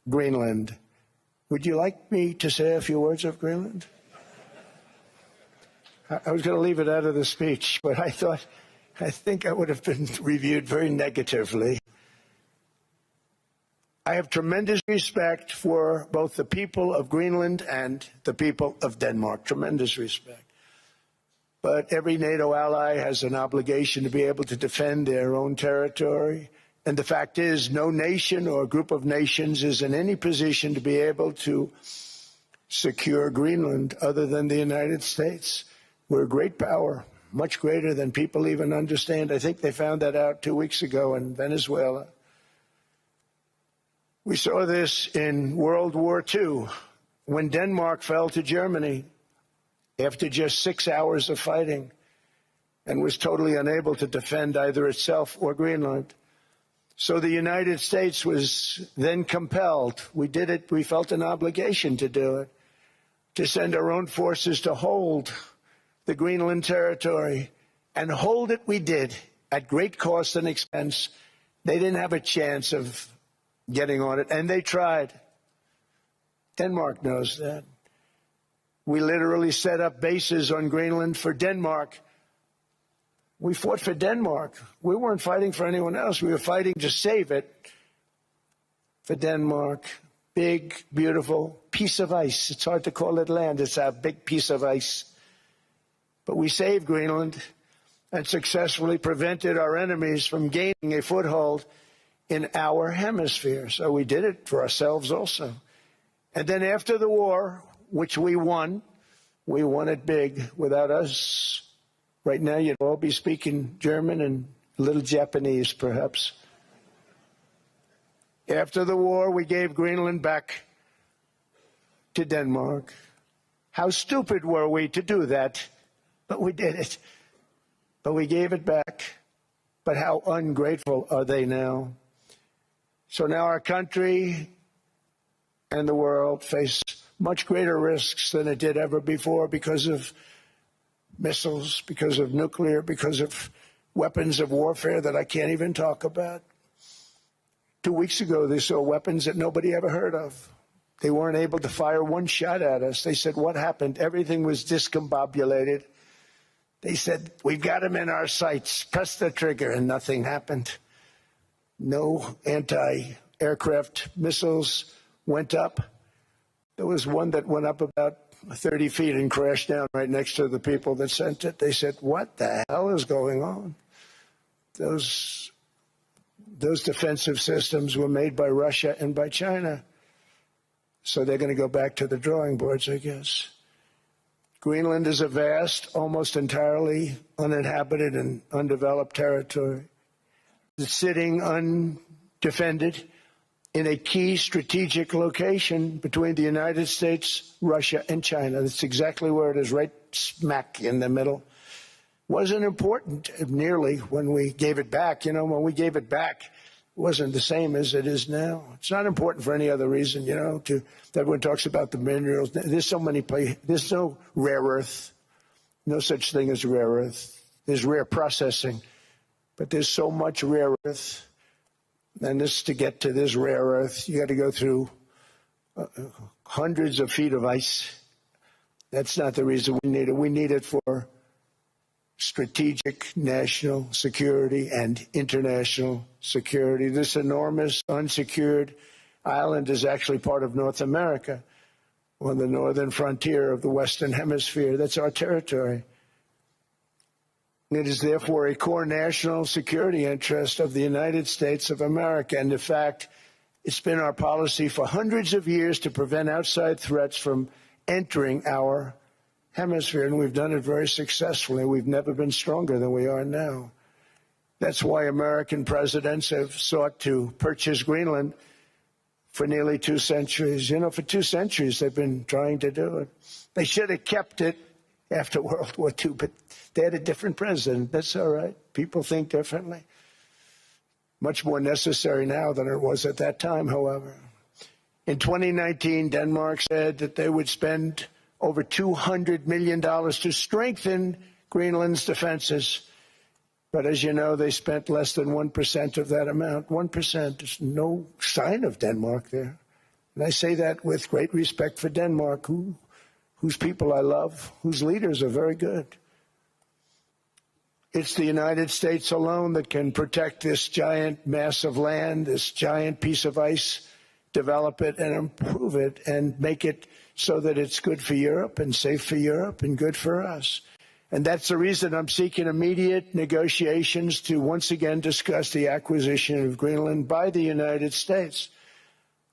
Greenland. Would you like me to say a few words of Greenland? I was going to leave it out of the speech, but I think I would have been reviewed very negatively. I have tremendous respect for both the people of Greenland and the people of Denmark, tremendous respect. But every NATO ally has an obligation to be able to defend their own territory. And the fact is, no nation or group of nations is in any position to be able to secure Greenland other than the United States. We're a great power, much greater than people even understand. I think they found that out 2 weeks ago in Venezuela. We saw this in World War II when Denmark fell to Germany after just 6 hours of fighting and was totally unable to defend either itself or Greenland. So the United States was then compelled, we did it, we felt an obligation to do it, to send our own forces to hold the Greenland territory, and hold it we did at great cost and expense. They didn't have a chance of getting on it, and they tried. Denmark knows that. We literally set up bases on Greenland for Denmark. We fought for Denmark. We weren't fighting for anyone else. We were fighting to save it for Denmark. Big, beautiful piece of ice. It's hard to call it land. It's a big piece of ice. But we saved Greenland and successfully prevented our enemies from gaining a foothold in our hemisphere. So we did it for ourselves also. And then after the war, which we won it big. Without us, right now you'd all be speaking German and a little Japanese, perhaps. After the war, we gave Greenland back to Denmark. How stupid were we to do that? But we did it. But we gave it back. But how ungrateful are they now? So now our country and the world face much greater risks than it did ever before because of missiles, because of nuclear, because of weapons of warfare that I can't even talk about. 2 weeks ago, they saw weapons that nobody ever heard of. They weren't able to fire one shot at us. They said, what happened? Everything was discombobulated. They said, we've got them in our sights. Press the trigger, and nothing happened. No anti-aircraft missiles went up. There was one that went up about 30 feet and crashed down right next to the people that sent it. They said, what the hell is going on? Those defensive systems were made by Russia and by China. So they're going to go back to the drawing boards, I guess. Greenland is a vast, almost entirely uninhabited and undeveloped territory. It's sitting undefended in a key strategic location between the United States, Russia, and China. That's exactly where it is, right smack in the middle. Wasn't important nearly when we gave it back. You know, when we gave it back, it wasn't the same as it is now. It's not important for any other reason, you know, everyone talks about the minerals. There's so many places. There's no rare earth, no such thing as rare earth. There's rare processing, but there's so much rare earth. And to get to this rare earth, you got to go through hundreds of feet of ice. That's not the reason we need it. We need it for strategic national security and international security. This enormous unsecured island is actually part of North America, on the northern frontier of the Western Hemisphere. That's our territory. It is therefore a core national security interest of the United States of America. And in fact, it's been our policy for hundreds of years to prevent outside threats from entering our hemisphere, and we've done it very successfully. We've never been stronger than we are now. That's why American presidents have sought to purchase Greenland for nearly 2 centuries. You know, for 2 centuries they've been trying to do it. They should have kept it after World War II, but they had a different president. That's all right. People think differently. Much more necessary now than it was at that time, however. In 2019, Denmark said that they would spend over $200 million to strengthen Greenland's defenses. But as you know, they spent less than 1% of that amount. 1%. There's no sign of Denmark there. And I say that with great respect for Denmark, whose people I love, whose leaders are very good. It's the United States alone that can protect this giant mass of land, this giant piece of ice, develop it and improve it and make it so that it's good for Europe and safe for Europe and good for us. And that's the reason I'm seeking immediate negotiations to once again discuss the acquisition of Greenland by the United States,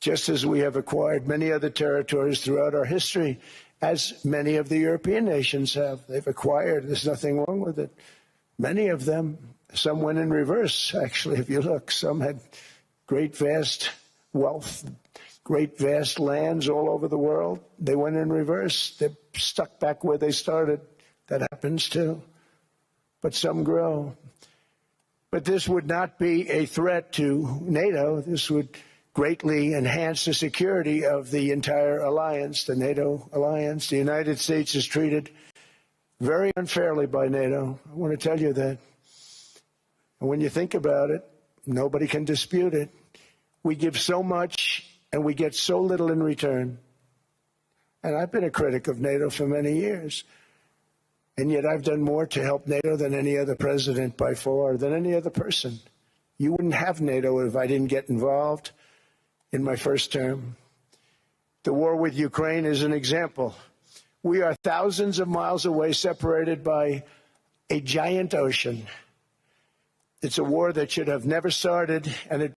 just as we have acquired many other territories throughout our history, as many of the European nations have. They've acquired. There's nothing wrong with it. Many of them, some went in reverse, actually, if you look. Some had great, vast wealth, great, vast lands all over the world. They went in reverse. They're stuck back where they started. That happens too. But some grow. But this would not be a threat to NATO. This would greatly enhance the security of the entire alliance, the NATO alliance. The United States is treated very unfairly by NATO. I want to tell you that. And when you think about it, nobody can dispute it. We give so much and we get so little in return. And I've been a critic of NATO for many years. And yet I've done more to help NATO than any other president by far, than any other person. You wouldn't have NATO if I didn't get involved in my first term. The war with Ukraine is an example. We are thousands of miles away, separated by a giant ocean. It's a war that should have never started, and it